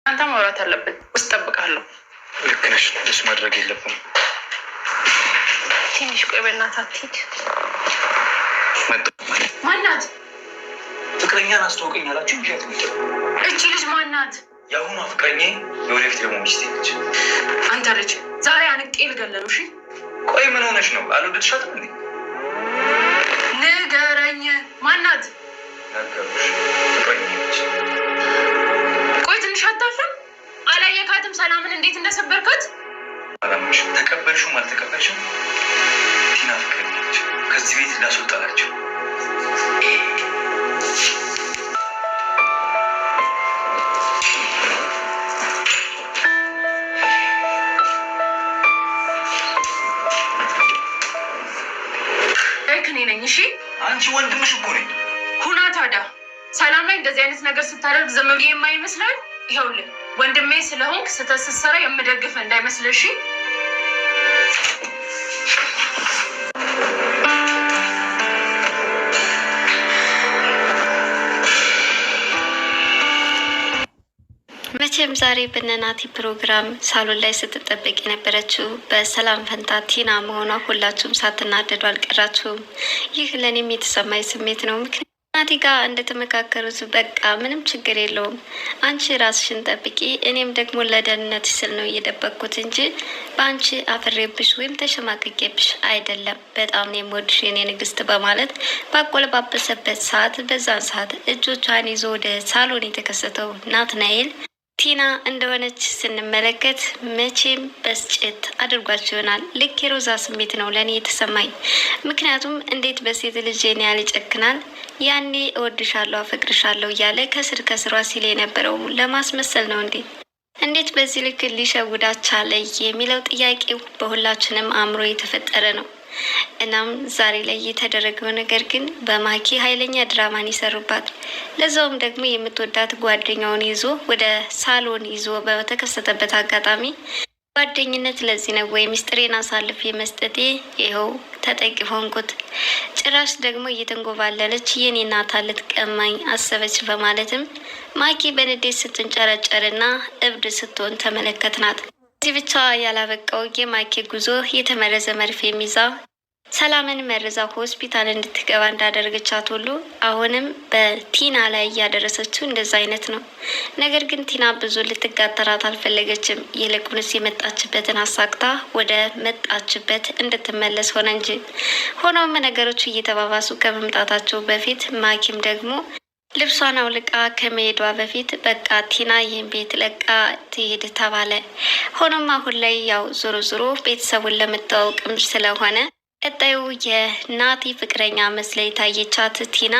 አንተ ማውራት አለብን። ውስጥ ጠብቃለሁ። ልክ ነሽ። እሱ ማድረግ የለብንም። ትንሽ ቆይ፣ በእናትህ አትሂድ። ማናት? ፍቅረኛን አስተዋውቀኝ አላችሁ እንጂ እቺ ልጅ ማናት? የአሁኗ ፍቅረኛ፣ የወደፊት ደግሞ ሚስቴ ነች። አንተ ልጅ ዛሬ አንቄ ልገለለው። እሺ ቆይ ምን ሆነሽ ነው? አልወደድሻትም እንዴ? ንገረኝ፣ ማናት? ነገሩሽ፣ ፍቅረኛ ነች። ቆይ ትንሽ አታፍርም? አላየካትም ሰላምን እንዴት እንደሰበርካት? አላምንሽም። ተቀበልሽም አልተቀበልሽም ቲና ፍቅረኛ ነች። ከዚህ ቤት እንዳስወጣላቸው እኔ ነኝ። እሺ አንቺ ወንድምሽ እኮ ነኝ። ሁና ታዲያ ሰላም ላይ እንደዚህ አይነት ነገር ስታደርግ ዝም ብዬ የማይመስላል? ይኸውልህ ወንድሜ ስለሆንክ ስህተት ስትሰራ የምደግፍ እንዳይመስልህ። እሺ መቼም ዛሬ በነናቲ ፕሮግራም ሳሎን ላይ ስትጠበቅ የነበረችው በሰላም ፈንታ ቲና መሆኗ ሁላችሁም ሳትናደዱ አልቀራችሁም። ይህ ለእኔም የተሰማኝ ስሜት ነው። ምክንያቱም ናቲ ጋር እንደተመካከሩት በቃ ምንም ችግር የለውም፣ አንቺ ራስሽን ጠብቂ፣ እኔም ደግሞ ለደህንነት ስል ነው እየደበቅኩት እንጂ በአንቺ አፍሬብሽ ወይም ተሸማቅቄብሽ አይደለም፣ በጣም ነው የምወድሽ የኔ ንግስት በማለት ባቆለባበሰበት ሰዓት በዛን ሰዓት እጆቿን ይዞ ወደ ሳሎን የተከሰተው ናትናኤል ቲና እንደሆነች ስንመለከት መቼም በስጭት አድርጓቸው ይሆናል። ልክ የሮዛ ስሜት ነው ለእኔ የተሰማኝ። ምክንያቱም እንዴት በሴት ልጅ ያህል ይጨክናል? ያኔ እወድሻለሁ አፈቅርሻለሁ እያለ ከስር ከስሯ ሲል የነበረው ለማስመሰል ነው እንዴ? እንዴት በዚህ ልክ ሊሸውዳት ቻለ የሚለው ጥያቄው በሁላችንም አእምሮ የተፈጠረ ነው። እናም ዛሬ ላይ የተደረገው ነገር ግን በማኪ ኃይለኛ ድራማን ይሰሩባት። ለዛውም ደግሞ የምትወዳት ጓደኛውን ይዞ ወደ ሳሎን ይዞ በተከሰተበት አጋጣሚ ጓደኝነት ለዚህ ነው ወይ ሚስጥሬን አሳልፌ መስጠቴ ይኸው ተጠቂ ሆንኩት፣ ጭራሽ ደግሞ እየተንጎባለለች የኔ ናታ ልትቀማኝ አሰበች በማለትም ማኪ በንዴት ስትንጨረጨርና እብድ ስትሆን ተመለከትናት። እዚህ ብቻ ያላበቃው የማኪ ጉዞ የተመረዘ መርፌ የሚዛ ሰላምን መርዛ ሆስፒታል እንድትገባ እንዳደረገቻት ሁሉ አሁንም በቲና ላይ እያደረሰችው እንደዛ አይነት ነው። ነገር ግን ቲና ብዙ ልትጋተራት አልፈለገችም። ይልቁንስ የመጣችበትን አሳክታ ወደ መጣችበት እንድትመለስ ሆነ እንጂ። ሆኖም ነገሮች እየተባባሱ ከመምጣታቸው በፊት ማኪም ደግሞ ልብሷን አውልቃ ከመሄዷ በፊት በቃ ቲና ይህን ቤት ለቃ ትሄድ ተባለ። ሆኖም አሁን ላይ ያው ዞሮ ዞሮ ቤተሰቡን ለመታወቅም ስለሆነ ቀጣዩ የናቲ ፍቅረኛ መስላ የታየቻት ቲና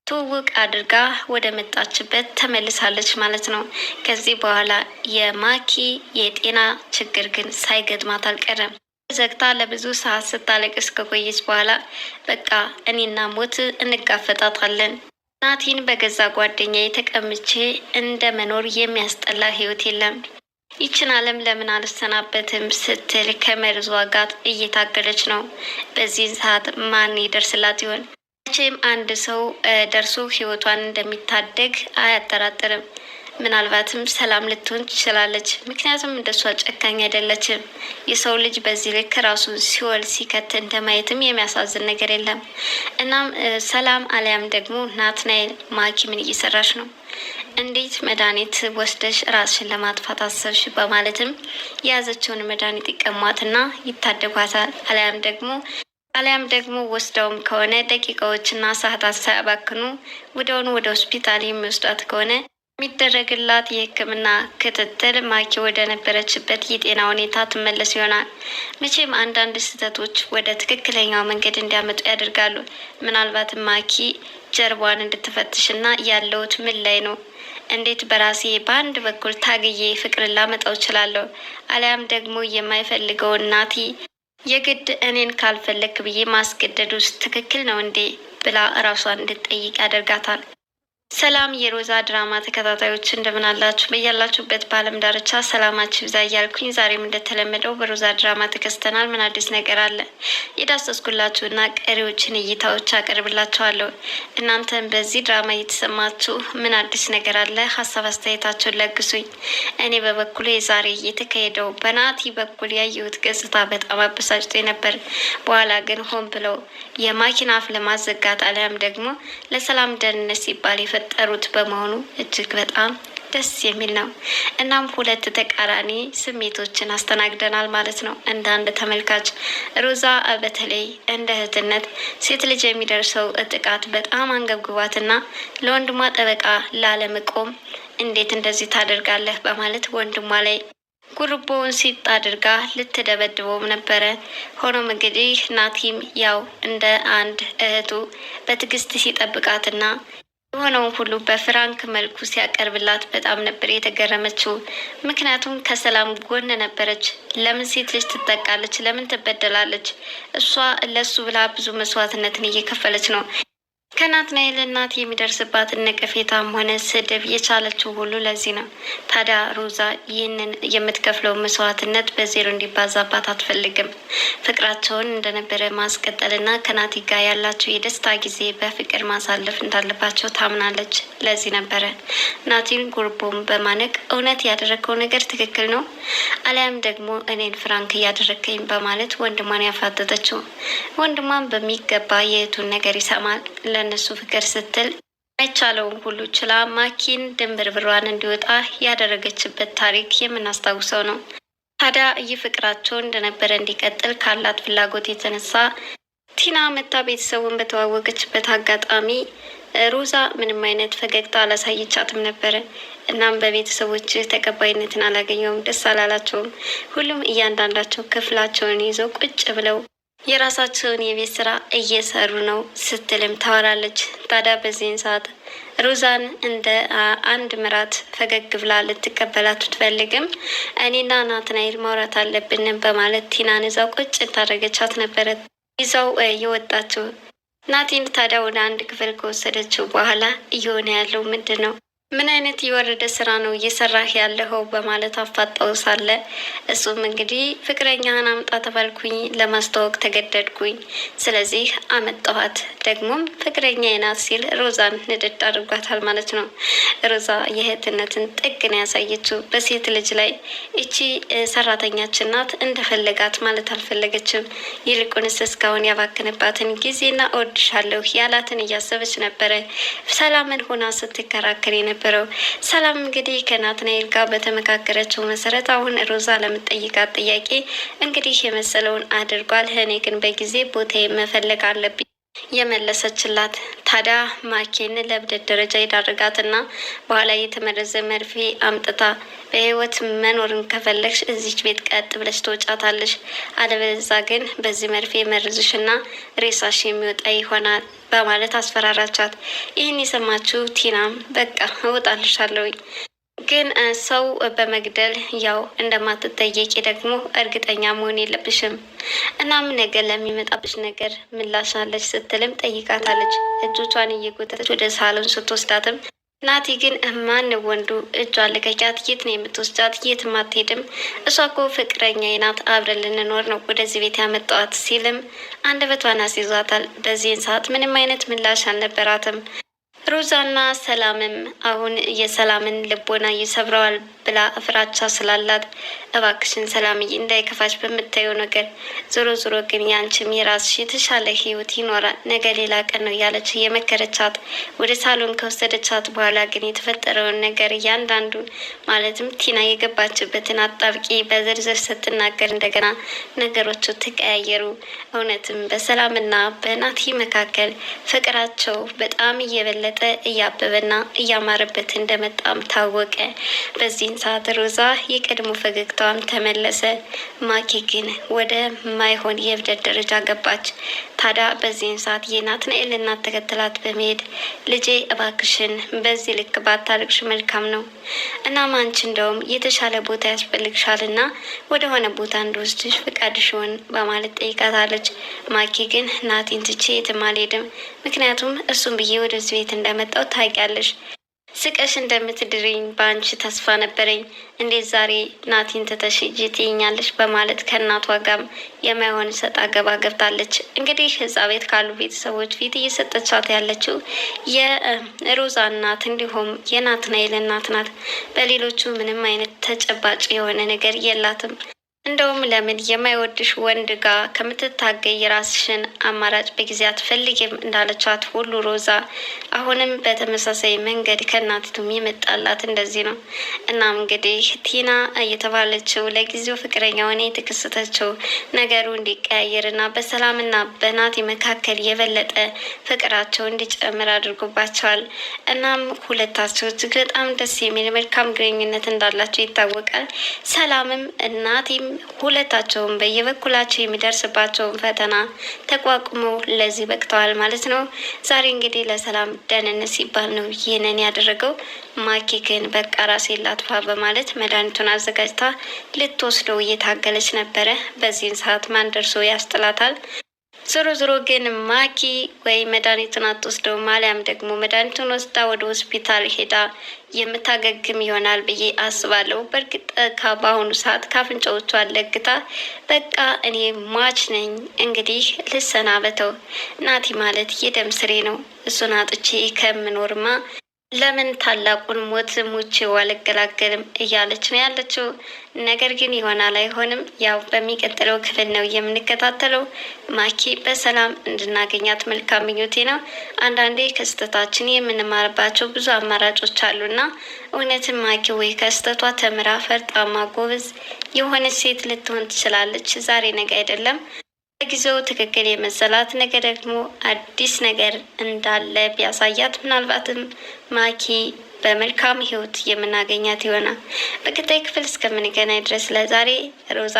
ትውውቅ አድርጋ ወደ መጣችበት ተመልሳለች ማለት ነው። ከዚህ በኋላ የማኪ የጤና ችግር ግን ሳይገጥማት አልቀረም። ዘግታ ለብዙ ሰዓት ስታለቅስ ከቆየች በኋላ በቃ እኔና ሞት እንጋፈጣታለን፣ ናቲን በገዛ ጓደኛ የተቀምቼ እንደ መኖር የሚያስጠላ ህይወት የለም፣ ይችን ዓለም ለምን አልሰናበትም ስትል ከመርዟ ጋር እየታገለች ነው። በዚህ ሰዓት ማን ይደርስላት ይሆን? መቼም አንድ ሰው ደርሶ ህይወቷን እንደሚታደግ አያጠራጥርም። ምናልባትም ሰላም ልትሆን ትችላለች። ምክንያቱም እንደሷ ጨካኝ አይደለችም። የሰው ልጅ በዚህ ልክ ራሱን ሲወል ሲከት እንደማየትም የሚያሳዝን ነገር የለም። እናም ሰላም አሊያም ደግሞ ናትናኤል ማኪ ምን እየሰራች ነው? እንዴት መድኃኒት ወስደሽ ራስሽን ለማጥፋት አሰብሽ? በማለትም የያዘችውን መድኃኒት ይቀሟትና ይታደጓታል። አሊያም ደግሞ ወስደውም ከሆነ ደቂቃዎችና ሰዓታት ሳያባክኑ ወደሆኑ ወደ ሆስፒታል የሚወስዷት ከሆነ የሚደረግላት የሕክምና ክትትል ማኪ ወደ ነበረችበት የጤና ሁኔታ ትመለስ ይሆናል። መቼም አንዳንድ ስህተቶች ወደ ትክክለኛው መንገድ እንዲያመጡ ያደርጋሉ። ምናልባት ማኪ ጀርባዋን እንድትፈትሽና ያለውት ምን ላይ ነው፣ እንዴት በራሴ በአንድ በኩል ታግዬ ፍቅርን ላመጣው እችላለሁ፣ አሊያም ደግሞ የማይፈልገው ናቲ የግድ እኔን ካልፈለክ ብዬ ማስገደድ ውስጥ ትክክል ነው እንዴ ብላ እራሷን እንድትጠይቅ ያደርጋታል። ሰላም የሮዛ ድራማ ተከታታዮች እንደምን አላችሁ? በያላችሁበት በዓለም ዳርቻ ሰላማችሁ ይብዛ እያልኩኝ ዛሬም እንደተለመደው በሮዛ ድራማ ተከስተናል። ምን አዲስ ነገር አለ? የዳሰስኩላችሁና ቀሪዎችን እይታዎች አቀርብላችኋለሁ። እናንተም በዚህ ድራማ እየተሰማችሁ ምን አዲስ ነገር አለ? ሀሳብ አስተያየታችሁን ለግሱኝ። እኔ በበኩሌ ዛሬ የተካሄደው በናቲ በኩል ያየሁት ገጽታ በጣም አበሳጭቶ ነበር። በኋላ ግን ሆን ብለው የማኪና አፍ ለማዘጋት አሊያም ደግሞ ለሰላም ደህንነት ሲባል ጠሩት በመሆኑ እጅግ በጣም ደስ የሚል ነው። እናም ሁለት ተቃራኒ ስሜቶችን አስተናግደናል ማለት ነው። እንደ አንድ ተመልካች ሮዛ በተለይ እንደ እህትነት ሴት ልጅ የሚደርሰው ጥቃት በጣም አንገብግቧትና ለወንድሟ ጠበቃ ላለመቆም እንዴት እንደዚህ ታደርጋለህ በማለት ወንድሟ ላይ ጉርቦውን ሲጥ አድርጋ ልትደበድበውም ነበረ። ሆኖም እንግዲህ ናቲም ያው እንደ አንድ እህቱ በትዕግስት ሲጠብቃትና የሆነውን ሁሉ በፍራንክ መልኩ ሲያቀርብላት በጣም ነበር የተገረመችው። ምክንያቱም ከሰላም ጎን ነበረች። ለምን ሴት ልጅ ትጠቃለች? ለምን ትበደላለች? እሷ ለሱ ብላ ብዙ መስዋዕትነትን እየከፈለች ነው። ከናትናኤል እናት የሚደርስባትን ነቀፌታም ሆነ ስድብ የቻለችው ሁሉ ለዚህ ነው። ታዲያ ሮዛ ይህንን የምትከፍለው መስዋዕትነት በዜሮ እንዲባዛባት አትፈልግም። ፍቅራቸውን እንደነበረ ማስቀጠልና ከናቲ ጋር ያላቸው የደስታ ጊዜ በፍቅር ማሳለፍ እንዳለባቸው ታምናለች። ለዚህ ነበረ ናቲን ጉርቦም በማነቅ እውነት ያደረገው ነገር ትክክል ነው አሊያም ደግሞ እኔን ፍራንክ እያደረገኝ በማለት ወንድሟን ያፋጠጠችው። ወንድሟን በሚገባ የእህቱን ነገር ይሰማል። ለነሱ ፍቅር ስትል አይቻለውን ሁሉ ችላ ማኪን ድንብርብሯን እንዲወጣ ያደረገችበት ታሪክ የምናስታውሰው ነው። ታዲያ ይህ ፍቅራቸው እንደነበረ እንዲቀጥል ካላት ፍላጎት የተነሳ ቲና መታ ቤተሰቡን በተዋወቀችበት አጋጣሚ ሮዛ ምንም አይነት ፈገግታ አላሳየቻትም ነበረ። እናም በቤተሰቦች ተቀባይነትን አላገኘውም፣ ደስ አላላቸውም። ሁሉም እያንዳንዳቸው ክፍላቸውን ይዘው ቁጭ ብለው የራሳቸውን የቤት ስራ እየሰሩ ነው ስትልም ታወራለች። ታዲያ በዚህን ሰዓት ሮዛን እንደ አንድ ምራት ፈገግ ብላ ልትቀበላት ብትፈልግም እኔና ናትናኤል ማውራት አለብን በማለት ቲናን እዛው ቁጭ ታደረገቻት ነበረ ይዛው የወጣችው። ናቲን ታዲያ ወደ አንድ ክፍል ከወሰደችው በኋላ እየሆነ ያለው ምንድን ነው? ምን አይነት የወረደ ስራ ነው እየሰራህ ያለኸው በማለት አፋጣው ሳለ እሱም እንግዲህ ፍቅረኛህን አምጣ ተባልኩኝ፣ ለማስተዋወቅ ተገደድኩኝ፣ ስለዚህ አመጣኋት፣ ደግሞም ፍቅረኛዬ ናት ሲል ሮዛን ንድድ አድርጓታል ማለት ነው። ሮዛ የእህትነትን ጥግ ነው ያሳየችው በሴት ልጅ ላይ። እቺ ሰራተኛችን ናት እንደፈለጋት ማለት አልፈለገችም። ይልቁንስ እስካሁን ያባክንባትን ጊዜና እወድሻለሁ ያላትን እያሰበች ነበረ ሰላምን ሆና ስትከራከር ነበር። ሰላም እንግዲህ ከናትናኤል ጋር በተመካከረችው መሰረት አሁን ሮዛ ለምትጠይቃት ጥያቄ እንግዲህ የመሰለውን አድርጓል። እኔ ግን በጊዜ ቦታ መፈለግ አለብኝ የመለሰችላት። ታዲያ ማኪን ለብደት ደረጃ ይዳርጋትና በኋላ የተመረዘ መርፌ አምጥታ በህይወት መኖርን ከፈለግሽ እዚች ቤት ቀጥ ብለሽ ትወጫታለሽ፣ አለበለዚያ ግን በዚህ መርፌ መርዝሽና ሬሳሽ የሚወጣ ይሆናል በማለት አስፈራራቻት። ይህን የሰማችው ቲናም በቃ እወጣልሻለሁኝ ግን ሰው በመግደል ያው እንደማትጠየቂ ደግሞ እርግጠኛ መሆን የለብሽም። እናም ነገር ለሚመጣብሽ ነገር ምላሽ አለች ስትልም ጠይቃታለች። እጆቿን እየጎተተች ወደ ሳሎን ስትወስዳትም ናቲ ግን ማን ወንዱ እጇን ልቀቂያት፣ የት ነው የምትወስዳት? የትም አትሄድም፣ እሷ እኮ ፍቅረኛዬ ናት፣ አብረን ልንኖር ነው ወደዚህ ቤት ያመጣዋት ሲልም አንደበቷን አስይዟታል። በዚህን ሰዓት ምንም አይነት ምላሽ አልነበራትም። ሮዛና ሰላምም አሁን የሰላምን ልቦና ይሰብረዋል ብላ ፍራቻ ስላላት እባክሽን ሰላምዬ እንዳይከፋች በምታየው ነገር፣ ዞሮ ዞሮ ግን ያንቺም የራስሽ የተሻለ ህይወት ይኖራል፣ ነገ ሌላ ቀን ነው ያለች የመከረቻት። ወደ ሳሎን ከወሰደቻት በኋላ ግን የተፈጠረውን ነገር እያንዳንዱ ማለትም ቲና የገባችበትን አጣብቂ በዝርዝር ስትናገር እንደገና ነገሮቹ ተቀያየሩ። እውነትም በሰላምና በናቲ መካከል ፍቅራቸው በጣም እየበለጠ እያበበና እያማረበት እንደመጣም ታወቀ። በዚህን ሰዓት ሮዛ የቀድሞ ፈገግታዋም ተመለሰ። ማኪ ግን ወደ ማይሆን የእብደት ደረጃ ገባች። ታዲያ በዚህን ሰዓት የናትናኤል እናት ተከትላት በመሄድ ልጄ እባክሽን በዚህ ልክ ባታለቅሽ መልካም ነው። እናም አንቺ እንደውም የተሻለ ቦታ ያስፈልግሻልና ወደ ሆነ ቦታ እንድወስድሽ ፍቃድሽውን በማለት ጠይቃታለች። ማኪ ግን ናቲን ትቼ የትም አልሄድም፣ ምክንያቱም እሱም ብዬ ወደዚህ ቤት እንደመጣው ታውቂያለሽ። ስቀሽ እንደምትድርኝ በአንቺ ተስፋ ነበረኝ። እንዴት ዛሬ ናቲን ትተሽ ሂጂ ትይኛለሽ? በማለት ከእናቷ ጋር የማይሆን ሰጣ ገባ ገብታለች። እንግዲህ እዛ ቤት ካሉ ቤተሰቦች ፊት እየሰጠቻት ያለችው የሮዛ እናት እንዲሁም የናትናኤል እናት ናት። በሌሎቹ ምንም አይነት ተጨባጭ የሆነ ነገር የላትም። እንደውም ለምን የማይወድሽ ወንድ ጋር ከምትታገይ የራስሽን አማራጭ በጊዜ አትፈልጊም እንዳለቻት ሁሉ ሮዛ አሁንም በተመሳሳይ መንገድ ከእናቲቱም የመጣላት እንደዚህ ነው። እናም እንግዲህ ቲና እየተባለችው ለጊዜው ፍቅረኛውን የተከሰተችው ነገሩ እንዲቀያየርና በሰላምና በናቲ መካከል የበለጠ ፍቅራቸው እንዲጨምር አድርጎባቸዋል። እናም ሁለታቸው እጅግ በጣም ደስ የሚል መልካም ግንኙነት እንዳላቸው ይታወቃል። ሰላምም እናቲም ሁለታቸውም በየበኩላቸው የሚደርስባቸውን ፈተና ተቋቁመው ለዚህ በቅተዋል ማለት ነው። ዛሬ እንግዲህ ለሰላም ደህንነት ሲባል ነው ይህንን ያደረገው። ማኪ ግን በቃ ራሴን ላጥፋ በማለት መድኃኒቱን አዘጋጅታ ልትወስደው እየታገለች ነበረ። በዚህን ሰዓት ማን ደርሶ ያስጥላታል? ዞሮ ዞሮ ግን ማኪ ወይ መድኃኒቱን አትወስደውም አሊያም ደግሞ መድኃኒቱን ወስዳ ወደ ሆስፒታል ሄዳ የምታገግም ይሆናል ብዬ አስባለሁ። በእርግጥ በአሁኑ ሰዓት ካፍንጫዎቿ አለግታ በቃ እኔ ሟች ነኝ እንግዲህ ልሰናበተው፣ ናቲ ማለት የደም ስሬ ነው፣ እሱን አጥቼ ከምኖርማ ለምን ታላቁን ሞት ሙቼው አልገላገልም እያለች ነው ያለችው። ነገር ግን ይሆናል አይሆንም፣ ያው በሚቀጥለው ክፍል ነው የምንከታተለው። ማኪ በሰላም እንድናገኛት መልካም ምኞቴ ነው። አንዳንዴ ከስህተታችን የምንማርባቸው ብዙ አማራጮች አሉና እውነትም ማኪ ወይ ከስህተቷ ተምራ ፈርጣማ ጎበዝ የሆነች ሴት ልትሆን ትችላለች። ዛሬ ነገ አይደለም። ጊዜው ትክክል የመሰላት ነገ ደግሞ አዲስ ነገር እንዳለ ቢያሳያት ምናልባትም ማኪ በመልካም ሕይወት የምናገኛት ይሆናል። በቀጣይ ክፍል እስከምንገናኝ ድረስ ለዛሬ ሮዛ